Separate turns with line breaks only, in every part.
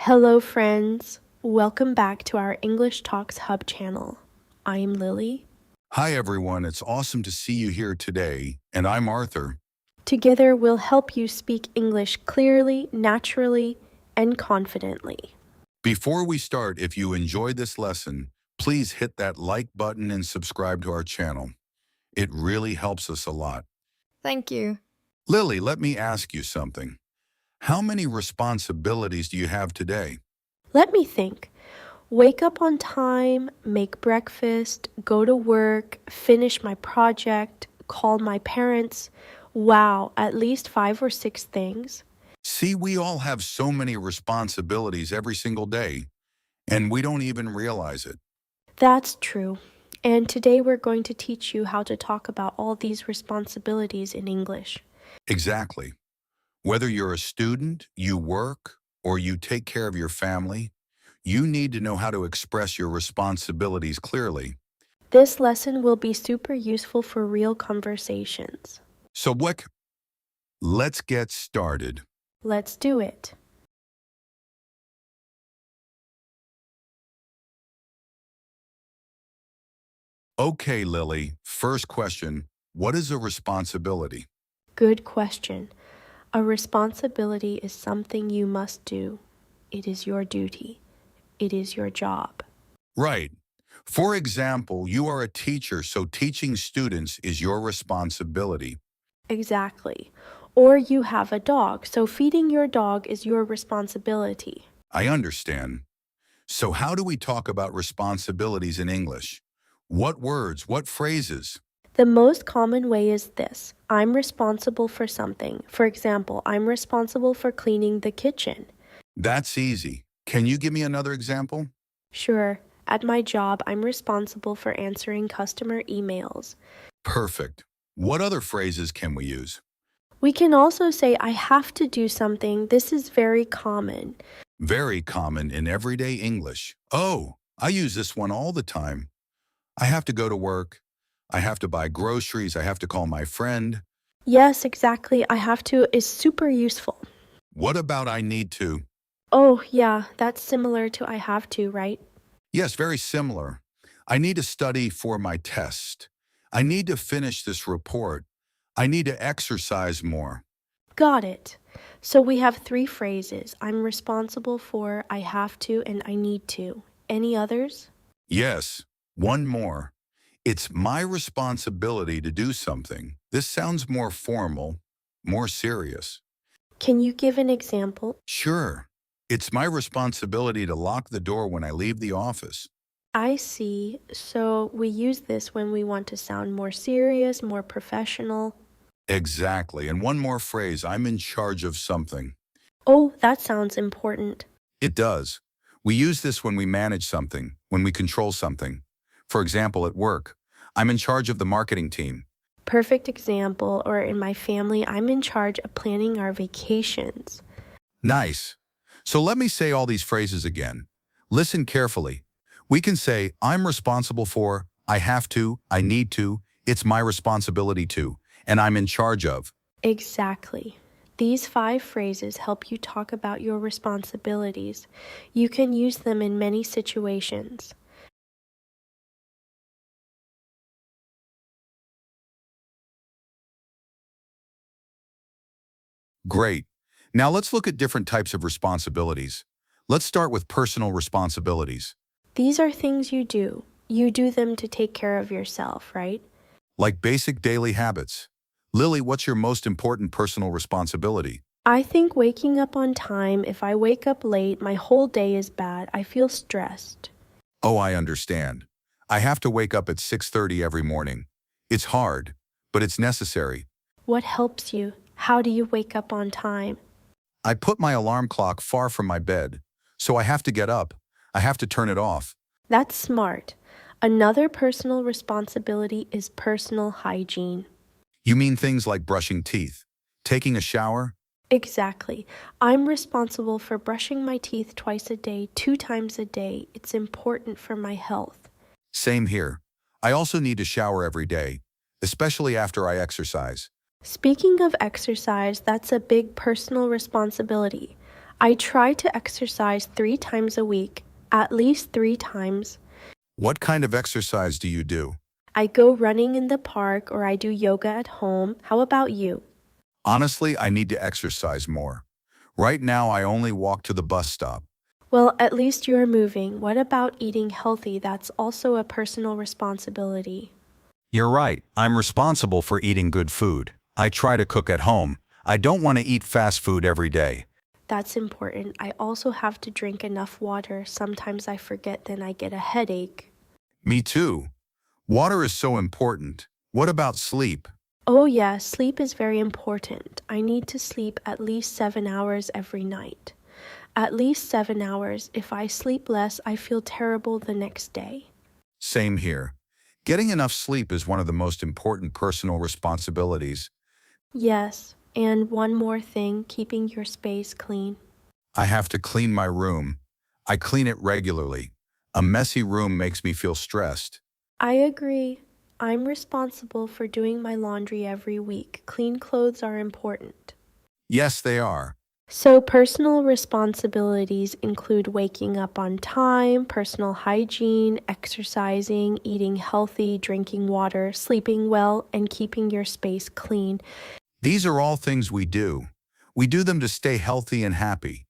Hello, friends. Welcome back to our English Talks Hub channel. I'm Lily.
Hi, everyone. It's awesome to see you here today, and I'm Arthur.
Together, we'll help you speak English clearly, naturally, and confidently.
Before we start, if you enjoyed this lesson, please hit that like button and subscribe to our channel. It really helps us a lot.
Thank you.
Lily, let me ask you something. How many responsibilities do you have today?
Let me think. Wake up on time, make breakfast, go to work, finish my project, call my parents. Wow, at least 5 or 6 things.
See, we all have so many responsibilities every single day, and we don't even realize it.
That's true. And today we're going to teach you how to talk about all these responsibilities in English.
Exactly. Whether you're a student, you work, or you take care of your family, you need to know how to express your responsibilities clearly.
This lesson will be super useful for real conversations.
So let's get started.
Let's do it.
Okay, Lily, first question, what is a responsibility?
Good question. A responsibility is something you must do. It is your duty. It is your job.
Right. For example, you are a teacher, so teaching students is your responsibility.
Exactly. Or you have a dog, so feeding your dog is your responsibility.
I understand. So how do we talk about responsibilities in English? What words, what phrases?
The most common way is this. I'm responsible for something. For example, I'm responsible for cleaning the kitchen.
That's easy. Can you give me another example?
Sure, at my job, I'm responsible for answering customer emails.
Perfect. What other phrases can we use?
We can also say, I have to do something. This is very common.
Very common in everyday English. Oh, I use this one all the time. I have to go to work. I have to buy groceries. I have to call my friend.
Yes, exactly. I have to is super useful.
What about I need to?
Oh, yeah, that's similar to I have to, right?
Yes, very similar. I need to study for my test. I need to finish this report. I need to exercise more.
Got it. So we have 3 phrases. I'm responsible for, I have to, and I need to. Any others?
Yes, one more. It's my responsibility to do something. This sounds more formal, more serious.
Can you give an example?
Sure, it's my responsibility to lock the door when I leave the office.
I see. So we use this when we want to sound more serious, more professional.
Exactly. And one more phrase, I'm in charge of something.
Oh, that sounds important.
It does. We use this when we manage something, when we control something. For example, at work, I'm in charge of the marketing team.
Perfect example, or in my family, I'm in charge of planning our vacations.
Nice. So let me say all these phrases again. Listen carefully. We can say, I'm responsible for, I have to, I need to, it's my responsibility to, and I'm in charge of.
Exactly. These 5 phrases help you talk about your responsibilities. You can use them in many situations.
Great. Now let's look at different types of responsibilities. Let's start with personal responsibilities,
These are things you do. You do them to take care of yourself, right?
like basic daily habits. Lily, what's your most important personal responsibility?
I think waking up on time, if I wake up late, my whole day is bad. I feel stressed.
Oh, I understand. I have to wake up at 6:30 every morning. It's hard, but it's necessary.
What helps you? How do you wake up on time?
I put my alarm clock far from my bed, so I have to get up. I have to turn it off.
That's smart. Another personal responsibility is personal hygiene.
You mean things like brushing teeth, taking a shower?
Exactly. I'm responsible for brushing my teeth twice a day, 2 times a day. It's important for my health.
Same here. I also need to shower every day, especially after I exercise.
Speaking of exercise, that's a big personal responsibility. I try to exercise 3 times a week, at least 3 times.
What kind of exercise do you do?
I go running in the park or I do yoga at home. How about you?
Honestly, I need to exercise more. Right now, I only walk to the bus stop.
Well, at least you're moving. What about eating healthy? That's also a personal responsibility.
You're right. I'm responsible for eating good food. I try to cook at home. I don't want to eat fast food every day.
That's important. I also have to drink enough water. Sometimes I forget, then I get a headache.
Me too. Water is so important. What about sleep?
Oh, yeah, sleep is very important. I need to sleep at least 7 hours every night. At least 7 hours. If I sleep less, I feel terrible the next day.
Same here. Getting enough sleep is one of the most important personal responsibilities.
Yes, and one more thing, keeping your space clean.
I have to clean my room. I clean it regularly. A messy room makes me feel stressed.
I agree. I'm responsible for doing my laundry every week. Clean clothes are important.
Yes, they are.
So, personal responsibilities include waking up on time, personal hygiene, exercising, eating healthy, drinking water, sleeping well, and keeping your space clean.
These are all things we do. We do them to stay healthy and happy.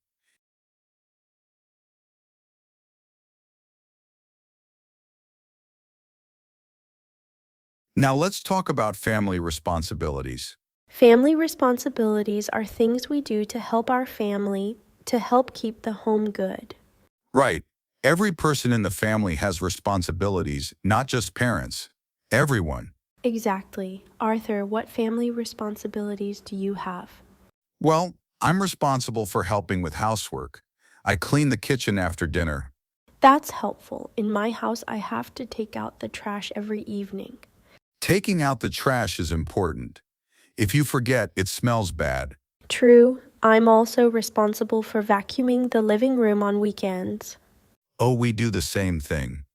Now let's talk about family responsibilities.
Family responsibilities are things we do to help our family, to help keep the home good.
Right. Every person in the family has responsibilities, not just parents. Everyone.
Exactly. Arthur, what family responsibilities do you have?
Well, I'm responsible for helping with housework. I clean the kitchen after dinner.
That's helpful. In my house, I have to take out the trash every evening.
Taking out the trash is important. If you forget, it smells bad.
True. I'm also responsible for vacuuming the living room on weekends.
Oh, we do the same thing.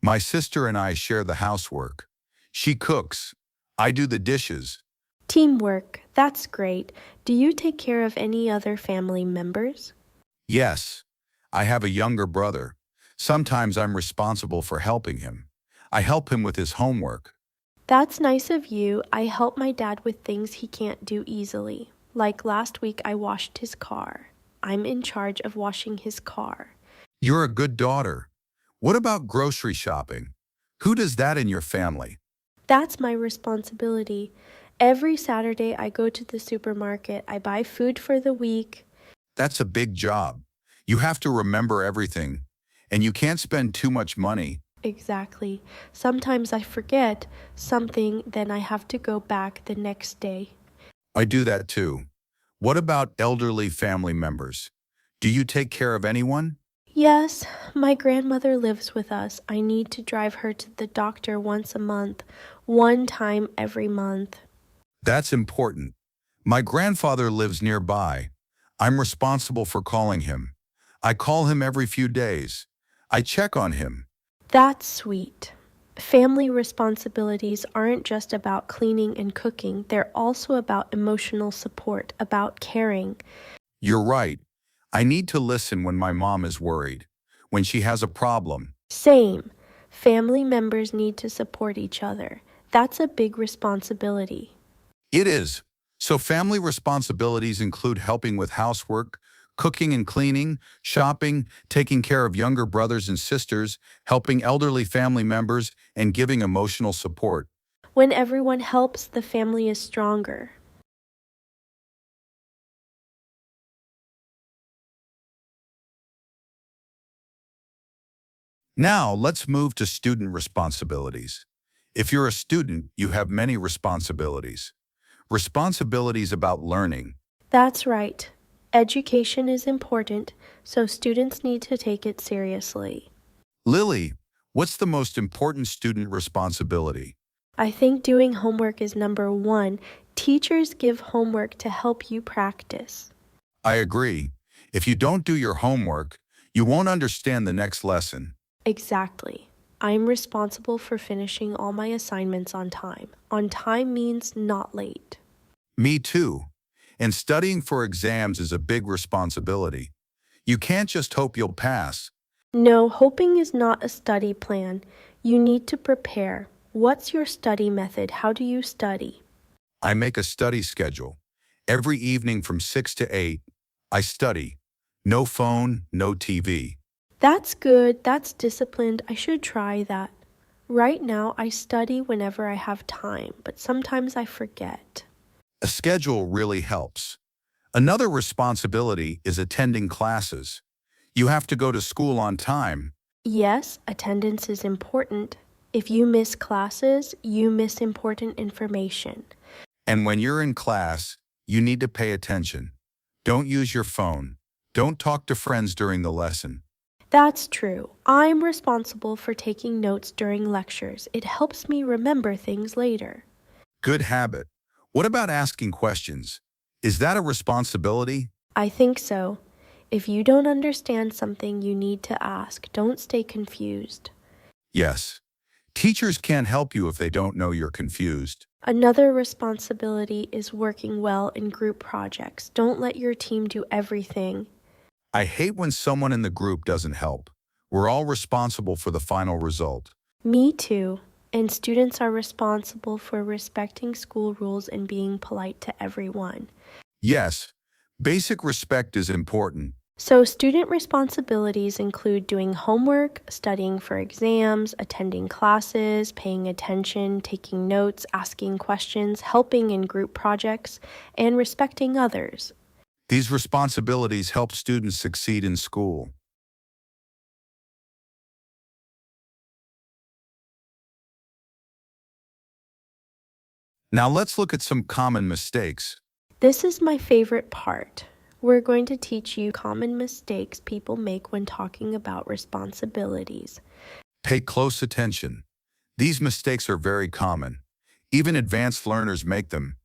My sister and I share the housework. She cooks. I do the dishes.
Teamwork. That's great. Do you take care of any other family members?
Yes, I have a younger brother. Sometimes I'm responsible for helping him. I help him with his homework.
That's nice of you. I help my dad with things he can't do easily. Like last week, I washed his car. I'm in charge of washing his car.
You're a good daughter. What about grocery shopping? Who does that in your family?
That's my responsibility. Every Saturday, I go to the supermarket. I buy food for the week.
That's a big job. You have to remember everything, and you can't spend too much money.
Exactly. Sometimes I forget something, then I have to go back the next day.
I do that too. What about elderly family members? Do you take care of anyone?
Yes, my grandmother lives with us. I need to drive her to the doctor once a month, one time every month.
That's important. My grandfather lives nearby. I'm responsible for calling him. I call him every few days. I check on him.
That's sweet. Family responsibilities aren't just about cleaning and cooking, they're also about emotional support, about caring.
You're right. I need to listen when my mom is worried, when she has a problem.
Same. Family members need to support each other. That's a big responsibility.
It is. So family responsibilities include helping with housework, cooking and cleaning, shopping, taking care of younger brothers and sisters, helping elderly family members, and giving emotional support.
When everyone helps, the family is stronger.
Now, let's move to student responsibilities. If you're a student, you have many responsibilities. Responsibilities about learning.
That's right. Education is important, so students need to take it seriously.
Lily, what's the most important student responsibility?
I think doing homework is number one. Teachers give homework to help you practice.
I agree. If you don't do your homework, you won't understand the next lesson.
Exactly. I'm responsible for finishing all my assignments on time. On time means not late.
Me too. And studying for exams is a big responsibility. You can't just hope you'll pass.
No, hoping is not a study plan. You need to prepare. What's your study method? How do you study?
I make a study schedule. Every evening from 6 to 8, I study. No phone, no TV.
That's good. That's disciplined. I should try that. Right now, I study whenever I have time, but sometimes I forget.
A schedule really helps. Another responsibility is attending classes. You have to go to school on time.
Yes, attendance is important. If you miss classes, you miss important information.
And when you're in class, you need to pay attention. Don't use your phone. Don't talk to friends during the lesson.
That's true. I'm responsible for taking notes during lectures. It helps me remember things later.
Good habit. What about asking questions? Is that a responsibility?
I think so. If you don't understand something, you need to ask. Don't stay confused.
Yes. Teachers can't help you if they don't know you're confused.
Another responsibility is working well in group projects. Don't let your team do everything.
I hate when someone in the group doesn't help. We're all responsible for the final result.
Me too. And students are responsible for respecting school rules and being polite to everyone.
Yes, basic respect is important.
So, student responsibilities include doing homework, studying for exams, attending classes, paying attention, taking notes, asking questions, helping in group projects, and respecting others.
These responsibilities help students succeed in school. Now let's look at some common mistakes.
This is my favorite part. We're going to teach you common mistakes people make when talking about responsibilities.
Pay close attention. These mistakes are very common. Even advanced learners make them.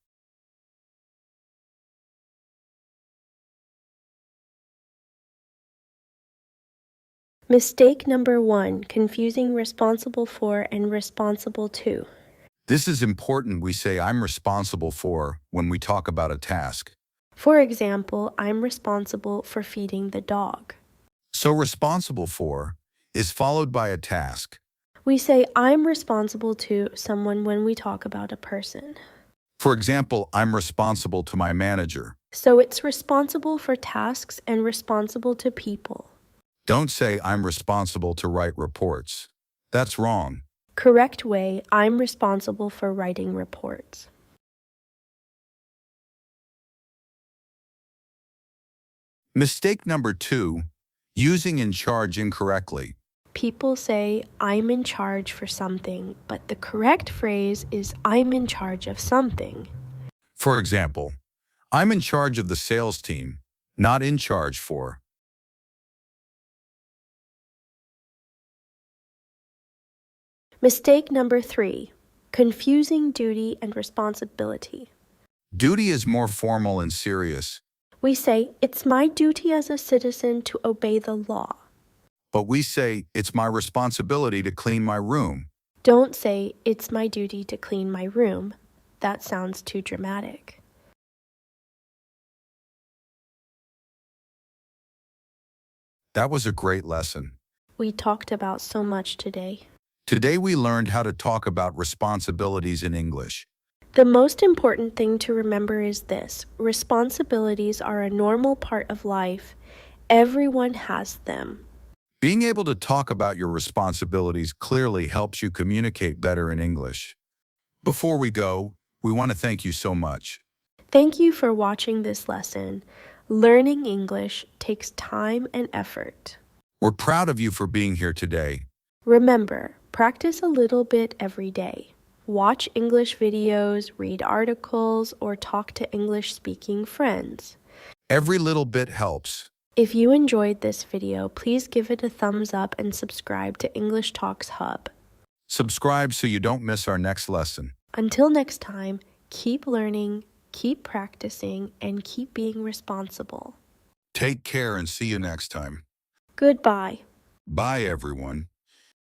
Mistake number 1, confusing responsible for and responsible to.
This is important. We say I'm responsible for when we talk about a task.
For example, I'm responsible for feeding the dog.
So responsible for is followed by a task.
We say I'm responsible to someone when we talk about a person.
For example, I'm responsible to my manager.
So it's responsible for tasks and responsible to people.
Don't say I'm responsible to write reports. That's wrong.
Correct way, I'm responsible for writing reports.
Mistake number 2, using in charge incorrectly.
People say I'm in charge for something, but the correct phrase is I'm in charge of something.
For example, I'm in charge of the sales team, not in charge for.
Mistake number 3, confusing duty and responsibility.
Duty is more formal and serious,
We say it's my duty as a citizen to obey the law.
but we say it's my responsibility to clean my room.
Don't say it's my duty to clean my room. That sounds too dramatic.
That was a great lesson.
We talked about so much today.
Today we learned how to talk about responsibilities in English.
The most important thing to remember is this: responsibilities are a normal part of life. Everyone has them.
Being able to talk about your responsibilities clearly helps you communicate better in English. Before we go, we want to thank you so much.
Thank you for watching this lesson. Learning English takes time and effort.
We're proud of you for being here today.
Remember, practice a little bit every day. Watch English videos, read articles, or talk to English-speaking friends.
Every little bit helps.
If you enjoyed this video, please give it a thumbs up and subscribe to English Talks Hub.
Subscribe so you don't miss our next lesson.
Until next time, keep learning, keep practicing, and keep being responsible.
Take care and see you next time.
Goodbye.
Bye, everyone.